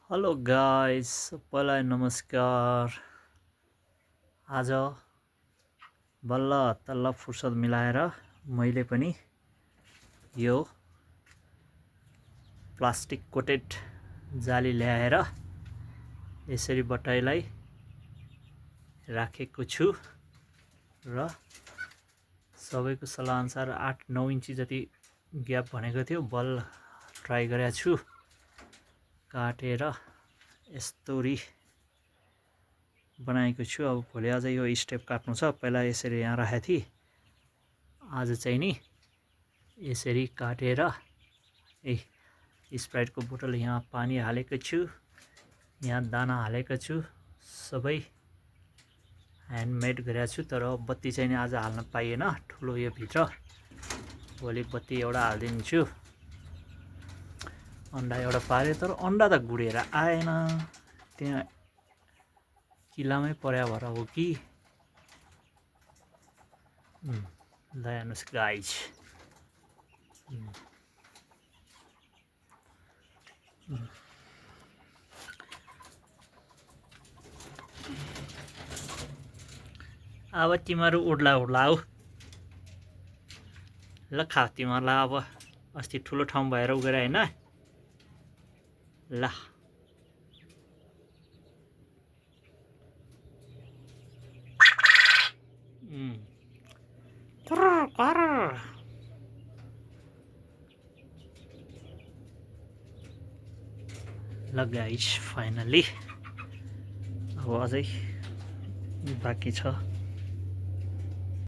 Hello guys, सबैलाई नमस्कार। आज बल्ल तल्ल फुर्सद मिलाएर मैले पनि यो प्लास्टिक कोटेड जाली ल्याएर यसरी बटाईलाई राखेको छु र सबैको सल्लाह अनुसार 8-9 इन्ची जति ग्याप भनेको थियो। बल ट्राई गरेको छु, काटेर यस्तोरी बनाएको छु। अब भोलि आज यो स्टेप काट्नु छ। पहिला यसरी यहाँ राखेको थिएँ, आज चाहिँ नि यसरी काटेर स्प्राइटको बोतल यहाँ पानी हालेको छु, यहाँ दाना हालेको छु, सबै ह्यान्डमेड गरेको छु। तर बत्ती चाहिँ नि आज हाल्न पाइएन, ठुलो यो भित्र। भोलि बत्ती एउटा हालिदिन्छु। अन्डा एउटा पारे, तर अन्डा त गुडेर आएन, त्यहाँ किलामै पर्या भएर हो कि। ल हेर्नुहोस् गाइज, अब तिमीहरू उड्ला हौ। ल खा तिमीहरूलाई। अब अस्ति ठुलो ठाउँ भएर उगेर होइन। ल ल गाइज, फाइनली अब अझै बाँकी छ।